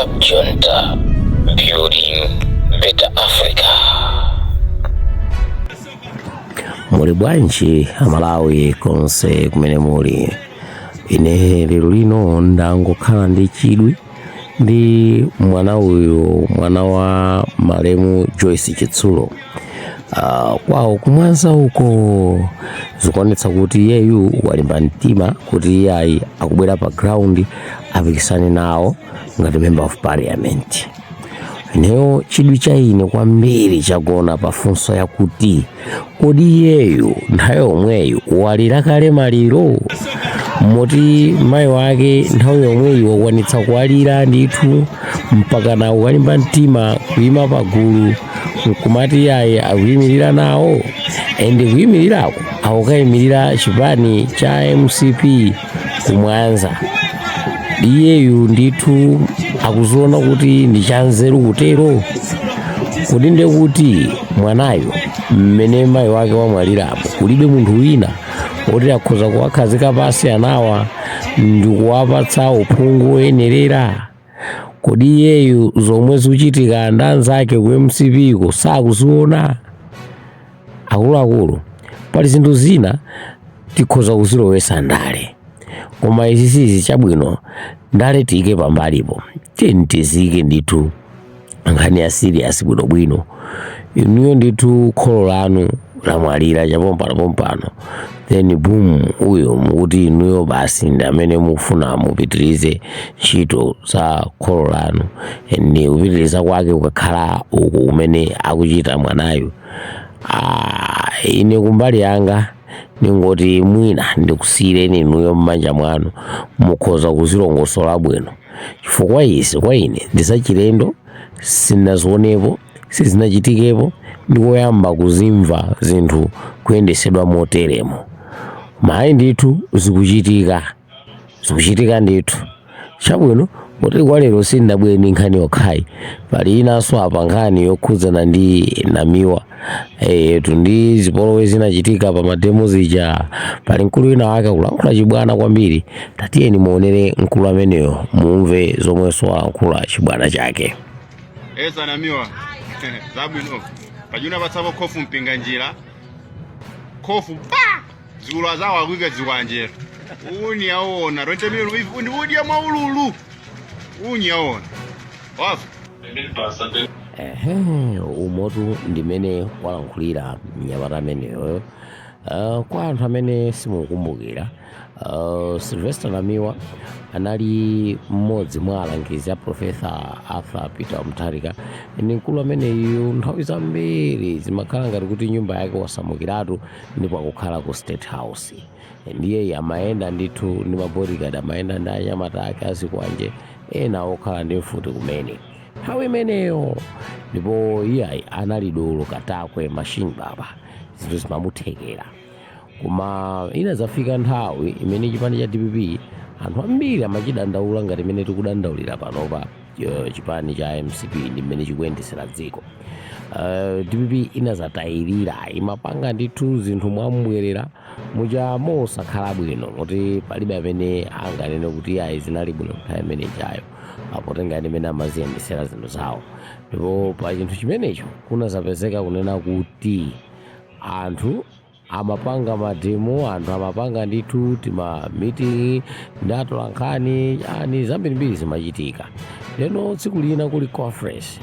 Junta, building better Africa. Muli bwanji amalawi konse kumene muli. Ine lero lino ndangokhala ndi chidwi ndi mwana uyu, mwana wa malemu Joyce Chitsulo. Kwawo kumwanza uko zikuonetsa kuti yeyu walimba mtima kuti iye akubwera pa ground apikisane nawo ngati member of parliament. Ineyo chidwi cha ine kwambiri chagona pafunso yakuti kodi iyeyu nthawi yomweyu walira kale maliro, moti mayi wake nthawi yomweyu wakwanitsa kuwalira ndithu mpaka na walimba mtima kuyima pagulu nkumati yaye akuyimirira nawo, ende kuyimirirako akukayimirira chipani cha MCP kumwanza. Iyeyu ndithu akuziona kuti ndi chanzeru kutero, kuti nde kuti mwanayo mmene mayi wake wamwalirapo kulibe munthu wina oti akhoza kuwakhazika pasi anawa ndikuwapatsa uphungu woyenerera. Kodi iyeyu zomwe zikuchitika ndi anzake ku MCP ko sakuziona? Akuluakulu, pali zinthu zina tikhoza kuzilowesa ndale, koma izi sizi chabwino ndale tiyike pambalipo, tizike ndithu nkhani ya serious bwinobwino. Inuyo ndithu kholo lanu lamwalira chapompano, then boom uyo mukuti inuyo basi ndi amene mukufuna mupitirize ntchito za kholo lanu, ndi kupitiriza kwake kukakhala uku kumene akuchita mwanayo. Ine kumbali yanga ningoti mwina ndikusiyireni inuyo m'manja mwanu, mukhoza kuzilongosola bwino, chifukwa izi kwa ine ndisachilendo, sinazionepo, sizinachitikepo, ndikoyamba kuzimva zinthu kuyendesedwa moteremo. Mayi ndithu zikuchitika ndithu. Chabwino kuti kwa lero sindabwere ndi nkhani yokhayi, pali inanso apa nkhani yokhudzana ndi namiwa ndi zipolowe zinachitika pa mademo zija. Pali mkulu wina wake kulankhula chibwana kwambiri, tatiyeni muonere mkulu ameneyo mumve zomwenso walankhula chibwana chake. Esa namiwa zabwino pajuna patsako khofu mpinga njira khofu zikulu zawo akuika zikwanje uni aona rwente milu ndi udi ya maululu uni aona wafu umotu ndimene walankhulira mnyamata ameneyo. Kwa anthu amene simukumbukira, Sylvester Namiwa anali mmodzi mwa alangizi a Profesa Arthur Peter Mutharika. Ndi mkulu ameneyu nthawi zambiri zimakhala ngati kuti nyumba yake wasamukiratu ndipo akukhala ku State House. Ndiye amayenda ndithu ndi mabodyguard, amayenda ndi anyamata ake azikwanje ena okhala ndi mfuti kumene nthawi imeneyo. Ndipo iye anali dolo katakwe machine baba, zinthu zimamuthekera. Koma inazafika nthawi imene chipani cha DPP anthu ambiri amachidandaula ngati imene tikudandaulira panopa chipani cha MCP ndi mmene chikuyendesera dziko. DPP inazatayirira, imapanga ndithu zinthu mwambwerera muja mosakhala bwino, kuti palibe amene anganene kuti ayi zinali bwino nthawi imene chayo apotenga imene amaziyendesera zinthu zawo. Ndipo pa chinthu chimenecho kunazapezeka kunena kuti anthu amapanga mademo, anthu amapanga ndithu tima meeting ndatola nkhani, yani zambirimbiri zimachitika. Leno tsiku lina kuli conference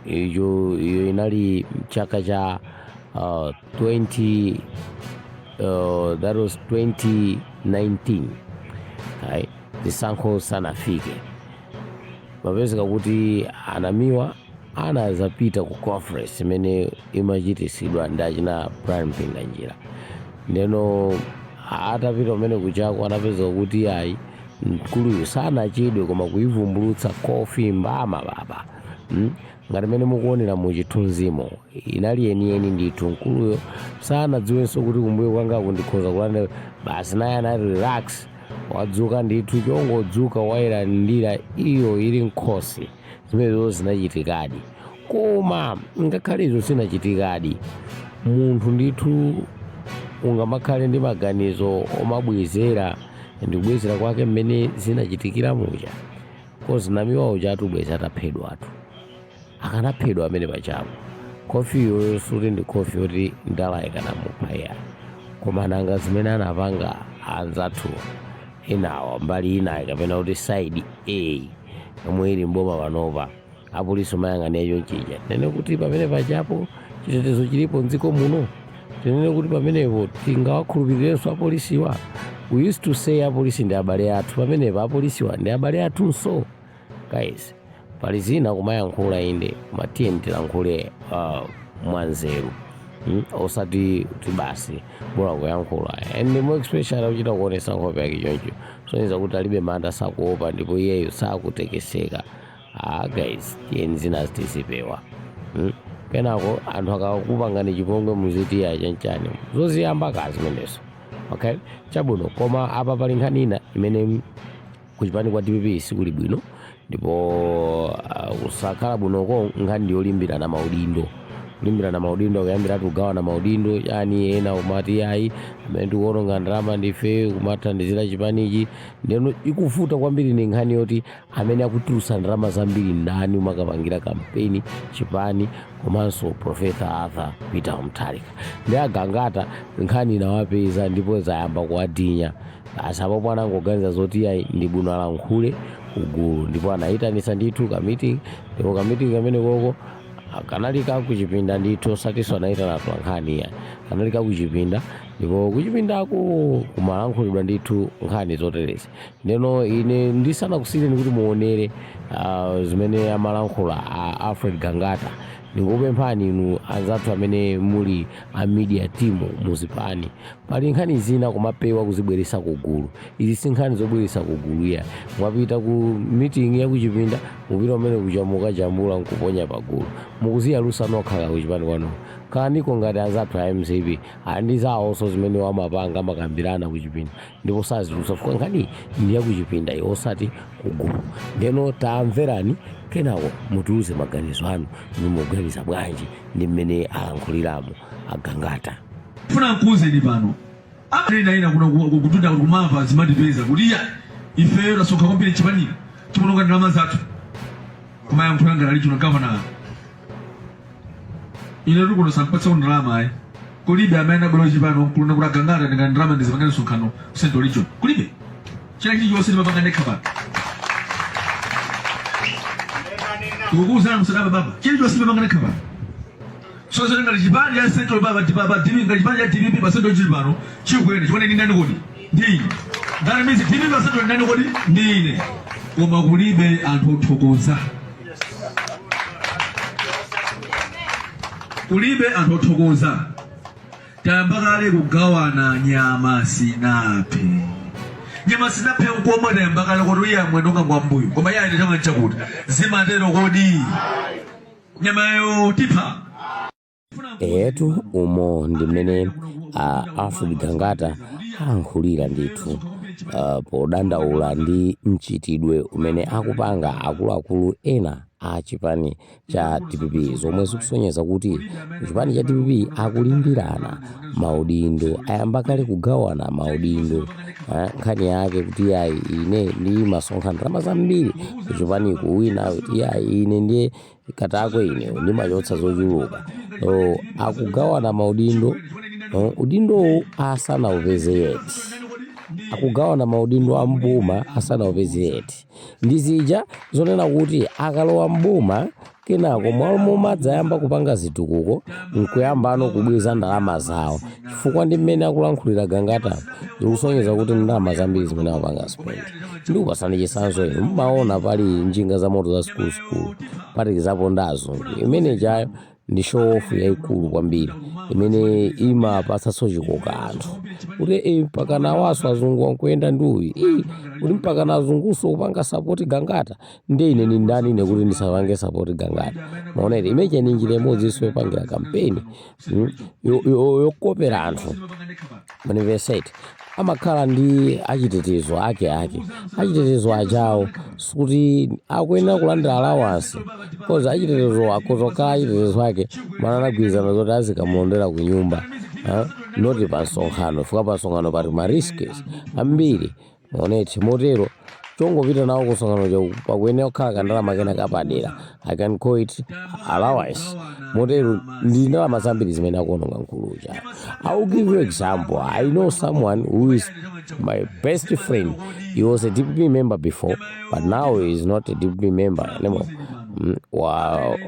iyo inali chaka cha 2019 zisankho sanafike. Mapezeka kuti Anamiwa anazapita ku conference imene imachitisidwa ndi achina Brian Mpinga njira. Ndeno atapita umene kuchako anapezeka kuti ayi mkuluyu sanachidwe koma kuivumbulutsa kofi mbama baba. Ngati mene mukuonera mu chithunzimo inali yeniyeni ndithu. Mkuluyo sanadziwenso kuti kumbuyo kwanga kundikhoza kulanda, basi naye anali relax, wadzuka ndithu chongodzuka wayilandira iyo ili nkhosi. Zimenezo zinachitikadi, koma ngakhale izo zinachitikadi, munthu ndithu ungamakhale ndi maganizo omabwezera ndi kubwezera kwake mmene zinachitikira muja. kozi namiwa uja atubweza ataphedwa atu akanaphedwa amene pachapo kofiyo suti ndi kofi yoti ndala ikanamupha ya koma nanga zimene anapanga anzathu enawa mbali inayi kapena kuti side A yomwe ili mboma panopa apolisi mayang'anira chonchija tinene kuti pamene pachapo chitetezo chilipo mdziko muno tinene kuti pamenepo tingawakhulupirirenso apolisiwa. We used to say apolisi ndi abale athu, pamenepo apolisiwa ndi abale athunso. Guys, pali zina kumayankhula inde matiye tilankhule mwanzeru osati basi bora kuyankhula and more especially uchita kuonesa nkhope yake choncho soneza kuti alibe manda sakuopa ndipo iyeyo sakutekeseka. Guys, tiyeni zina zitizipewa kenako anthu akakupangani chipongwe muzitiya chanchani zoziyamba kazi meneso. Okay, chabwino koma apa pali nkhani ina imene kuchipani kwa DPP sikuli bwino ndipo usakhala bwinoko nkhani yolimbirana maudindo kulimbirana maudindo akayambira kugawana maudindo yani ena umati ayi amene tikuononga ndalama ndife kumathandizira chipanichi ndeno ikuvuta kwambiri ni nkhani yoti amene akutulusa ndalama zambiri ndani umakapangira kampeni chipani komanso Professor Arthur Peter Mutharika ndi agangata nkhani inawapeza ndipo zayamba kuwadinya asapopo anangoganiza zoti ayi ndi bwino alankhule kugulu ndipo anayitanisa ndithu kameeting ndipo kameeting kamene koko kanali kakuchipinda ndithu satiswa anaitana nkhani ya kanali kakuchipinda ndipo kuchipindako kumalankhulidwa ndithu nkhani zoterezi ndeno ine ndisana kusiyeni kuti muonere zimene amalankhula Alfred Gangata ndikupemphani inu anzathu amene muli a media team muzipani pali nkhani zina kumapewa kuzibweresa kugulu. Izi si nkhani zobweresa kugulu ya mwapita ku meeting ya kuchipinda mupita umene kuchamuka chambula nkuponya pagulu mukuziyalusa nokhala kuchipani kwanu kaniko ngati anzathu a MCP andizawonso zimene wamapanga makambirana kuchipinda ndipo sazilusa fuka nkhani ndi ya kuchipinda osati kugulu. Ndeno tamverani kenako mutiuze maganizo anu nimuganiza bwanji ndi mmene alankhuliramo agangata. Funa nkuuzeni pano ina kuna kutunda kumava zimatipeza kuti ya ifeyo tasonkha kwambiri chipani timononga ndalama zathu kumayankhulanga lali chino gavana ine tikuno sampatsa ndalama kulibe amene abwera chipano kulona kuti agangata ndinga ndalama ndizipangane msonkhano kusento licho kulibe china chili chonse timapanga ndekha pano tikukuuzana msadaba baba chili chonse timapanga ndekha pano so ngati chipani ya central baba tibi ngati chipani ya DPP pasendo chili pano chikwene chikone ni ndani kodi ndi ngati mizi DPP pasendo ndani kodi ndine koma kulibe anthu othokoza kulibe anthu othokoza tayamba kale kugawana nyama sinape ukoma tayamba kale kodi ya mwendonga mwambuyo koma yayi nditama nchakuti zimatero kodi nyama yo tipa etu umo ndi mmene Alfred Gangata alankhulira ndithu podandaula ndi mchitidwe umene akupanga akuluakulu ena a chipani cha DPP zomwe zikusonyeza kuti chipani cha DPP akulimbirana maudindo ayamba kale kugawana maudindo nkhani yake kuti yayi ine ndi masonkha ndalama zambiri kuchipani kuwina kuti yayi ine ndiye katako ine ndimachotsa zochuluka akugawana maudindo udindo asana upeze yeti akugawana maudindo a mbuma asana upeze yeti ndizija zonena kuti akalowa mbuma kenako mwalomo madzayamba kupanga zitukuko nkuyambano kubweza ndalama zawo chifukwa ndi mmene akulankhulira Gangata zikusonyeza kuti ndalama zambiri zimene akupanga spend ndi kupasani chisanzo ino mmaona pali njinga za moto za school pali zapo ndazungu imene chayo ndi show off yaikulu kwambiri imene imapatsa sochikoka anthu kuti mpaka nawaso azungu wankuyenda nduyi kuti mpaka na azunguso kupanga support Gangata ndi ine ni ndani ine kuti ndisapange support Gangata maonere imeche ni njira imodzi iso yopangira kampeni yokopera anthu manifestate amakhala ndi achitetezo ake achitetezo achawo kuti akuyenera kulandira allowance koza achitetezo akozokhala achitetezo ake mana anagwirizana zoti azikamulondera ku nyumba noti pa nsonkhano fika pa nsonkhano pati ma risks ambiri maoneti motero chongopita nawo kusonkhano pakuyenera kukhala kandalama kena kapadera. I can call it allowance. Motero ndi ndalama zambiri zimene akuononga Nkuluja. I will give you example. I know someone who is my best friend. He was a DPP member before, but now he is not a DPP member anymore.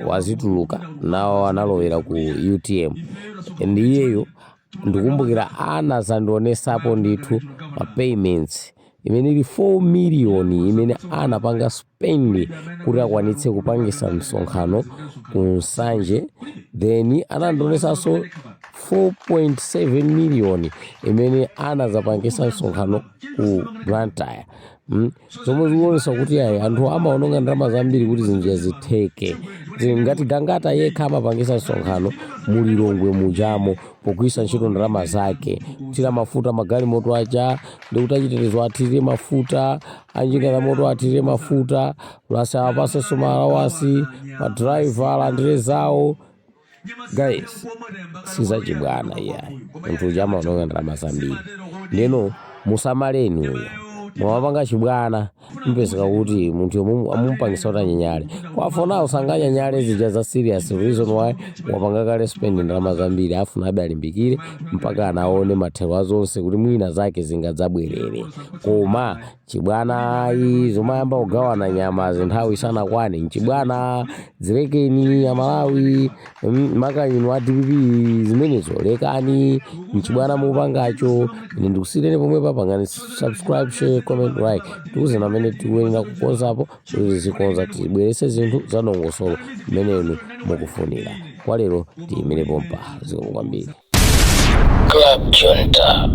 Wazituluka now analowera ku UTM. Ndiyeyo ndikumbukira anazandionesapo ndithu ma payments imene ili 4 million imene anapanga spend kuti akwanitse kupangisa msonkhano ku Nsanje, then anandionesanso 4.7 million imene anazapangisa msonkhano ku Blantyre. Zomwe zikuonesa kuti anthu amaononga ndalama zambiri kuti zinthu zitheke. Ngati Gangata yekha amapangisa msonkhano mulilongwe mujamo pogwisa ntchito ndalama zake, kuthira mafuta magalimoto aja ndi kuti achitetezo athirire mafuta, anjinga moto athirire mafuta, plus apasenso malawasi madriver alandire zawo. Guys, sizachibwana iyayi, munthu uja amaononga ndalama zambiri. Ndeno musamaleni uyo mwapanga chibwana mpeseka kuti munthu yomwe amupangisa kuti anyanyale. Kwafuna usanganyanyale zija za serious reason why wapanga kale spend ndalama zambiri afuna abe alimbikire mpaka anaone mathero azonse kuti mwina zake zingadzabwerere. Koma chibwana zomayamba kugawana nyama zinthawi sanakwane mchibwana zirekeni Amalawi makayino a DPP zimenezo lekani mchibwana mupangacho. Ine ndikusireni pomwe papangani subscribe, share, comment, like. Tukuze na mene tikuyenera kukonzapo kuti zikonza tibwerese zinthu zadongosolo mmenenu mukufunira. Kwa lero tiyimire pompa zikomo kwambiri. Club Junta.